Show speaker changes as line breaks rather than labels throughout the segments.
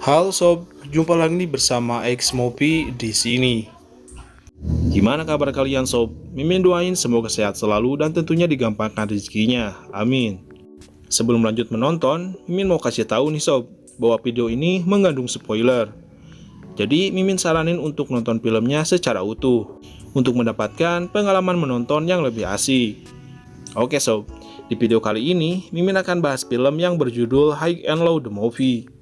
Halo sob, jumpa lagi nih bersama X Mopi di sini. Gimana kabar kalian sob? Mimin doain semoga sehat selalu dan tentunya digampangkan rezekinya. Amin. Sebelum lanjut menonton, Mimin mau kasih tahu nih sob, bahwa video ini mengandung spoiler. Jadi Mimin saranin untuk nonton filmnya secara utuh, untuk mendapatkan pengalaman menonton yang lebih asik. Oke sob, di video kali ini Mimin akan bahas film yang berjudul High and Low the Movie,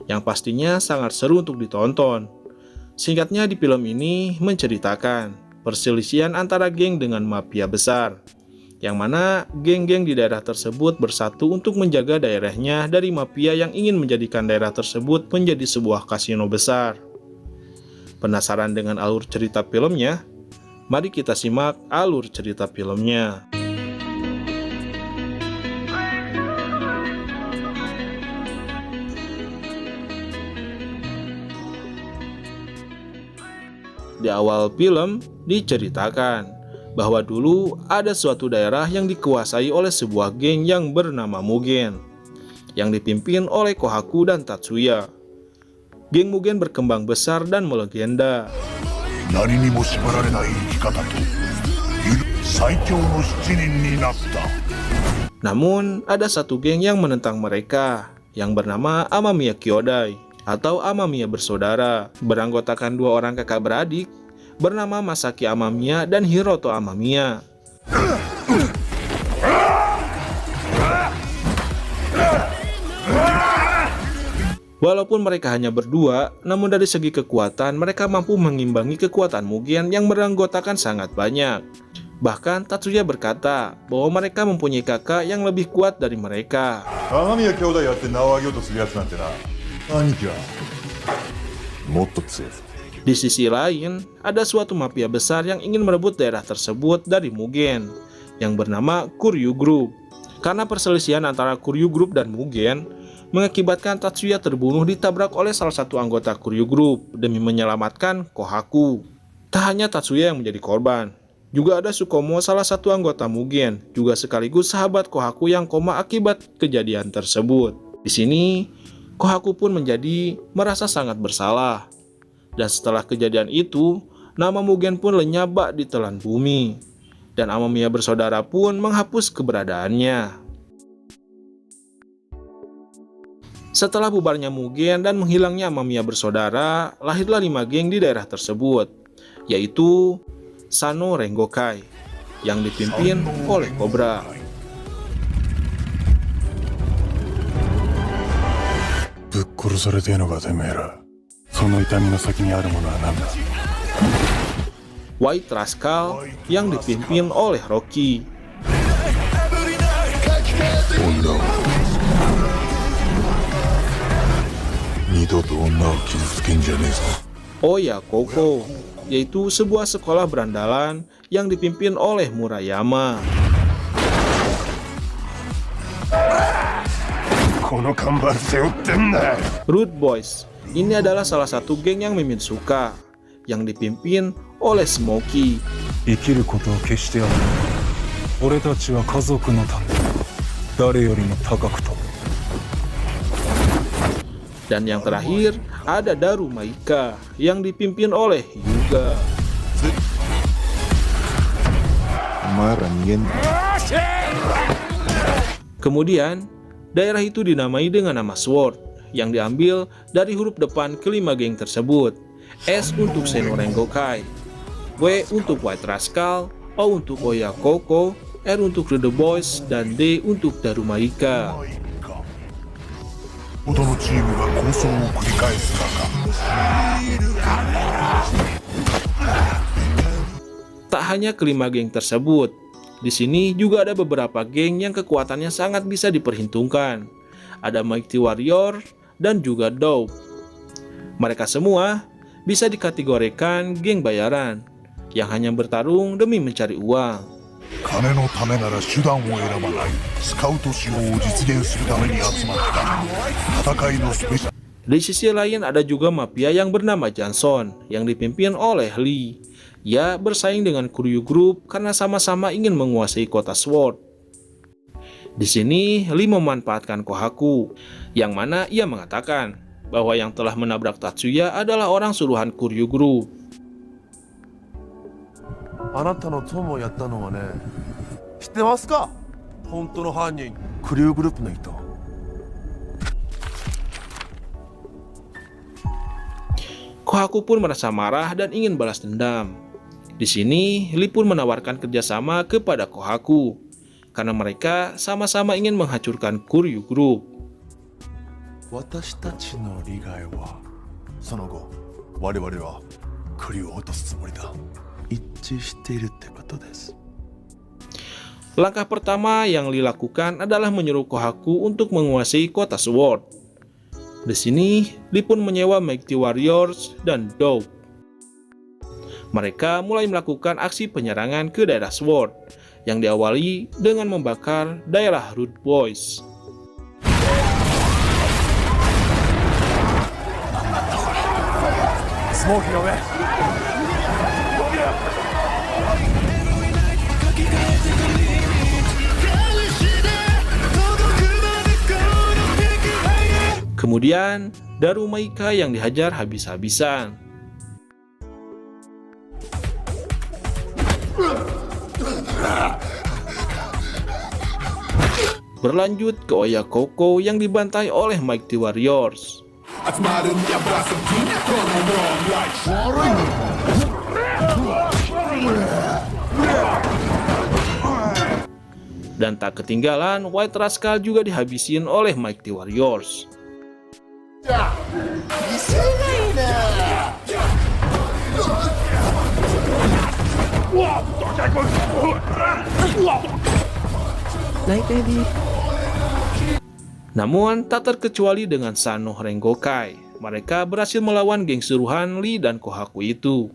yang pastinya sangat seru untuk ditonton. Singkatnya, di film ini menceritakan perselisihan antara geng dengan mafia besar, yang mana geng-geng di daerah tersebut bersatu untuk menjaga daerahnya dari mafia yang ingin menjadikan daerah tersebut menjadi sebuah kasino besar. Penasaran dengan alur cerita filmnya? Mari kita simak alur cerita filmnya. Di awal film diceritakan bahwa dulu ada suatu daerah yang dikuasai oleh sebuah geng yang bernama Mugen, yang dipimpin oleh Kohaku dan Tatsuya. Geng Mugen berkembang besar dan melegenda. Namun ada satu geng yang menentang mereka, yang bernama Amamiya Kyodai atau Amamiya bersaudara, beranggotakan dua orang kakak beradik bernama Masaki Amamiya dan Hiroto Amamiya. Walaupun mereka hanya berdua, namun dari segi kekuatan mereka mampu mengimbangi kekuatan Mugen yang beranggotakan sangat banyak. Bahkan Tatsuya berkata bahwa mereka mempunyai kakak yang lebih kuat dari mereka. Di sisi lain, ada suatu mafia besar yang ingin merebut daerah tersebut dari Mugen, yang bernama Kuryu Group. Karena perselisihan antara Kuryu Group dan Mugen, mengakibatkan Tatsuya terbunuh ditabrak oleh salah satu anggota Kuryu Group demi menyelamatkan Kohaku. Tak hanya Tatsuya yang menjadi korban, juga ada Sukomo, salah satu anggota Mugen, juga sekaligus sahabat Kohaku yang koma akibat kejadian tersebut. Di sini, Kohaku pun merasa sangat bersalah. Dan setelah kejadian itu, nama Mugen pun lenyap ditelan bumi. Dan Amamiya bersaudara pun menghapus keberadaannya. Setelah bubarnya Mugen dan menghilangnya Amamiya bersaudara, lahirlah 5 geng di daerah tersebut, yaitu Sano Rengokai, yang dipimpin oleh Cobra. White Rascal, yang dipimpin oleh Rocky. Oya Koko, yaitu sebuah sekolah berandalan yang dipimpin oleh Murayama. Rude Boys, ini adalah salah satu geng yang Mimin suka, yang dipimpin oleh Smokey. Dan yang terakhir ada Daru Maika, yang dipimpin oleh Yuga. Kemudian daerah itu dinamai dengan nama Sword, yang diambil dari huruf depan kelima geng tersebut. S untuk Seno Rengokai, W untuk White Rascal, O untuk Oya Koko, R untuk Rude Boys, dan D untuk Daru Maika. Tak hanya kelima geng tersebut, di sini juga ada beberapa geng yang kekuatannya sangat bisa diperhitungkan. Ada Mighty Warrior dan juga Dope. Mereka semua bisa dikategorikan geng bayaran yang hanya bertarung demi mencari uang. Di sisi lain ada juga mafia yang bernama Johnson, yang dipimpin oleh Lee. Ia bersaing dengan Kuryu Group karena sama-sama ingin menguasai kota Sword. Di sini Lee memanfaatkan Kohaku, yang mana ia mengatakan bahwa yang telah menabrak Tatsuya adalah orang suruhan Kuryu Group.
あなたの友をやったのはね、知ってますか？本当の犯人、クリューグループの人。
Kohaku pun merasa marah dan ingin balas dendam. Di sini, Lee pun menawarkan kerjasama kepada Kohaku, karena mereka sama-sama ingin menghancurkan Kuryu Group.
私たちの利害は、その後、我々はクリューを落とすつもりだ。一致しているってことです。
Langkah pertama yang Lee lakukan adalah menyuruh Kohaku untuk menguasai kota Sword. Di sini, Lee pun menyewa Mighty Warriors dan Dope. Mereka mulai melakukan aksi penyerangan ke daerah Sword, yang diawali dengan membakar daerah Rude Boys. Kemudian, Darumaika yang dihajar habis-habisan. Berlanjut ke Oyakoko yang dibantai oleh Mighty Warriors. Dan tak ketinggalan, White Rascal juga dihabisin oleh Mighty Warriors. Namun, tak terkecuali dengan Sano Rengokai. Mereka berhasil melawan geng suruhan Lee dan Kohaku itu.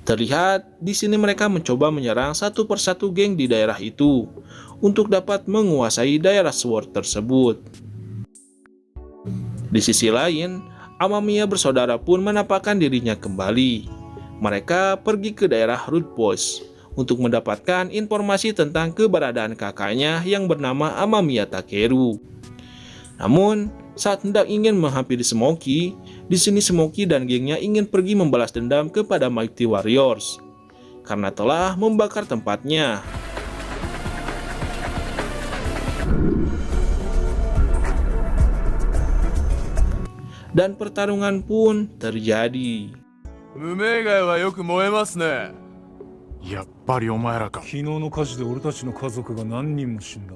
Terlihat di sini mereka mencoba menyerang satu persatu geng di daerah itu untuk dapat menguasai daerah Sword tersebut. Di sisi lain, Amamiya bersaudara pun menampakkan dirinya kembali. Mereka pergi ke daerah Rude Boys untuk mendapatkan informasi tentang keberadaan kakaknya yang bernama Amamiya Takeru. Namun, saat hendak ingin menghampiri Smoky, di sini Smoky dan gengnya ingin pergi membalas dendam kepada Mighty Warriors karena telah membakar tempatnya. Dan pertarungan pun terjadi.
無名街はよく燃えますね。
やっぱりお前らか。
昨日の火事で俺たちの家族が何人も死んだ。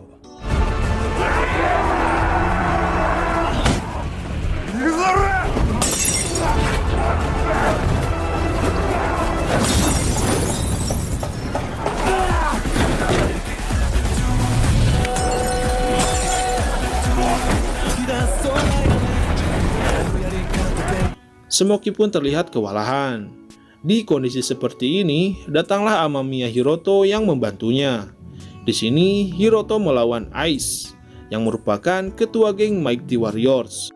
Smoky pun terlihat kewalahan. Di kondisi seperti ini, datanglah Amamiya Hiroto yang membantunya. Di sini, Hiroto melawan Ice, yang merupakan ketua geng Mighty Warriors.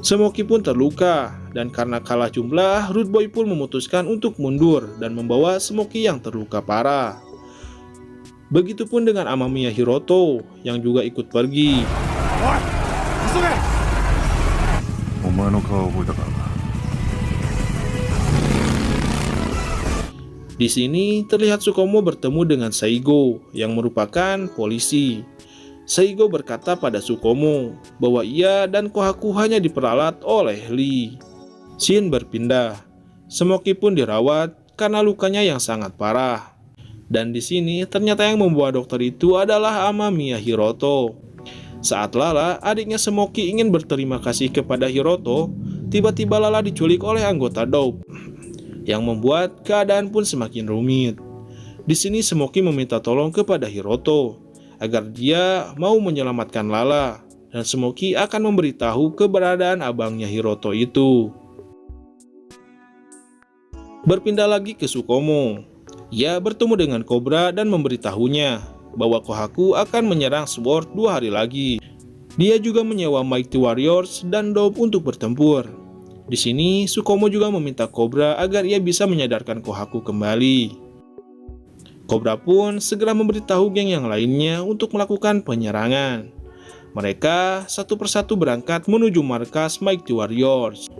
Smoky pun terluka, dan karena kalah jumlah, Rude Boy pun memutuskan untuk mundur dan membawa Smoky yang terluka parah. Begitupun dengan Amamiya Hiroto yang juga ikut pergi. Di sini terlihat Tsukumo bertemu dengan Saigo yang merupakan polisi. Saigo berkata pada Tsukumo bahwa ia dan Kohaku hanya diperalat oleh Lee. Scene berpindah. Smoky pun dirawat karena lukanya yang sangat parah. Dan di sini ternyata yang membawa dokter itu adalah Amamiya Hiroto. Saat Lala, adiknya Smoky ingin berterima kasih kepada Hiroto, tiba-tiba Lala diculik oleh anggota Dope, yang membuat keadaan pun semakin rumit. Di sini Smoky meminta tolong kepada Hiroto agar dia mau menyelamatkan Lala, dan Smoky akan memberitahu keberadaan abangnya Hiroto itu. Berpindah lagi ke Tsukumo. Ia bertemu dengan Cobra dan memberitahunya bahwa Kohaku akan menyerang Sword 2 hari lagi. Dia juga menyewa Mighty Warriors dan Dope untuk bertempur. Di sini, Tsukumo juga meminta Cobra agar ia bisa menyadarkan Kohaku kembali. Cobra pun segera memberitahu geng yang lainnya untuk melakukan penyerangan. Mereka satu persatu berangkat menuju markas Mighty Warriors.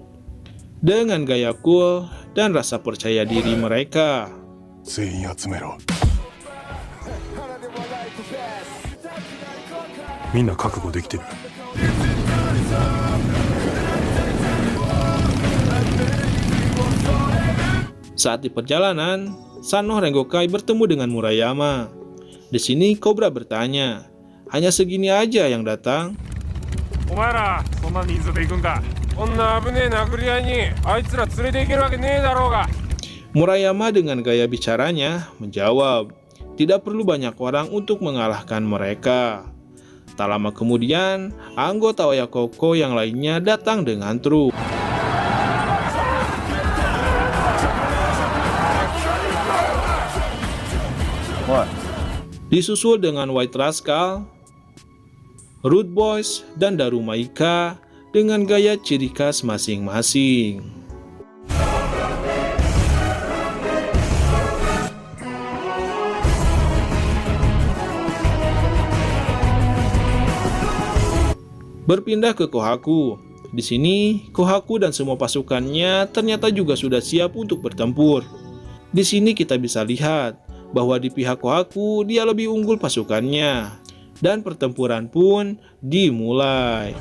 Dengan gaya cool dan rasa percaya diri mereka,
全員集めろ。みんな覚悟できてる。
saat di perjalanan, Sanno Rengokai bertemu dengan Murayama. Di sini Cobra bertanya, hanya segini aja yang datang?
お前らそんな人数で行くんか。こんな危ねえ殴り合いにあいつら連れて行けるわけねえだろうが。
Murayama dengan gaya bicaranya menjawab, tidak perlu banyak orang untuk mengalahkan mereka. Tak lama kemudian, anggota Oyakoko yang lainnya datang dengan truk. Disusul dengan White Rascal, Rude Boys, dan Darumaika dengan gaya ciri khas masing-masing. Berpindah ke Kohaku. Di sini, Kohaku dan semua pasukannya ternyata juga sudah siap untuk bertempur. Di sini kita bisa lihat bahwa di pihak Kohaku dia lebih unggul pasukannya. Dan pertempuran pun dimulai.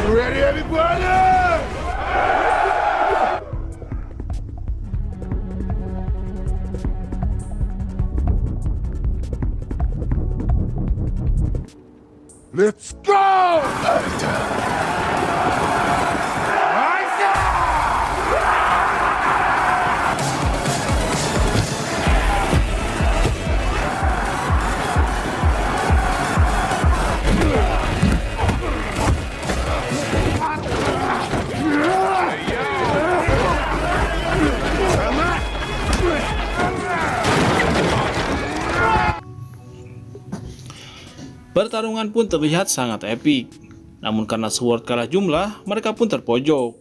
Ready everybody! Let's go!
Pertarungan pun terlihat sangat epik. Namun karena Sword kalah jumlah, mereka pun terpojok.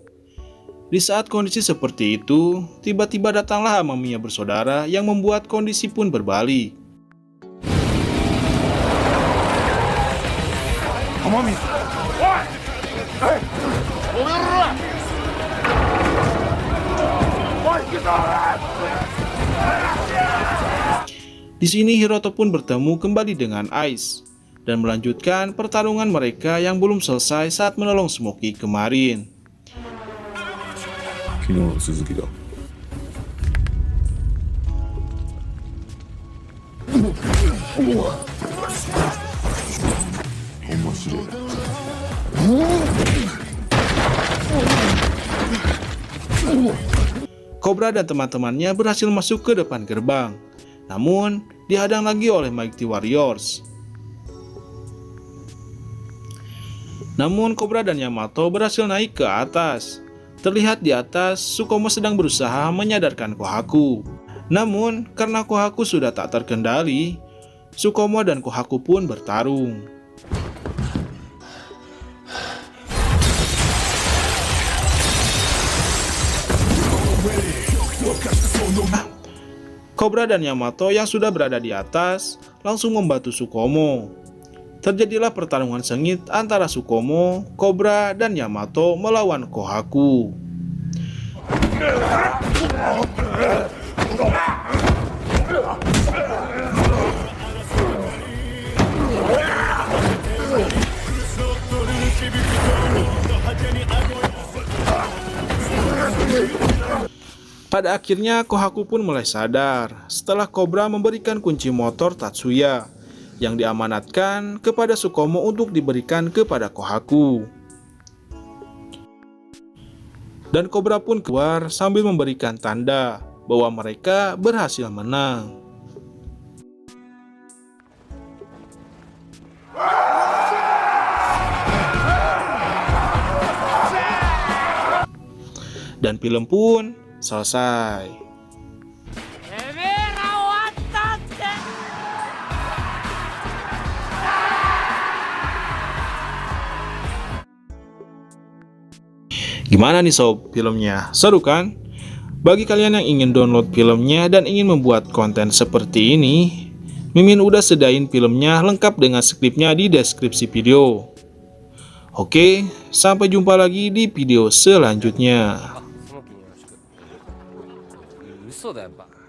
Di saat kondisi seperti itu, tiba-tiba datanglah Amamiya bersaudara yang membuat kondisi pun berbalik.
Amami.
Di sini Hiroto pun bertemu kembali dengan Ice dan melanjutkan pertarungan mereka yang belum selesai saat menolong Smoky kemarin.
昨日の続きだ。面白い。
Cobra dan teman-temannya berhasil masuk ke depan gerbang, namun dihadang lagi oleh Mighty Warriors. Namun Cobra dan Yamato berhasil naik ke atas. Terlihat di atas, Tsukumo sedang berusaha menyadarkan Kohaku. Namun, karena Kohaku sudah tak terkendali, Tsukumo dan Kohaku pun bertarung. Cobra dan Yamato yang sudah berada di atas langsung membantu Tsukumo. Terjadilah pertarungan sengit antara Tsukumo, Cobra, dan Yamato melawan Kohaku. Pada akhirnya Kohaku pun mulai sadar setelah Cobra memberikan kunci motor Tatsuya yang diamanatkan kepada Tsukumo untuk diberikan kepada Kohaku. Dan Cobra pun keluar sambil memberikan tanda bahwa mereka berhasil menang. Dan film pun selesai. Gimana nih sob, filmnya? Seru kan? Bagi kalian yang ingin download filmnya dan ingin membuat konten seperti ini, Mimin udah sedain filmnya lengkap dengan skripnya di deskripsi video. Oke, sampai jumpa lagi di video selanjutnya.
その気によろしく。嘘だよ、バカ。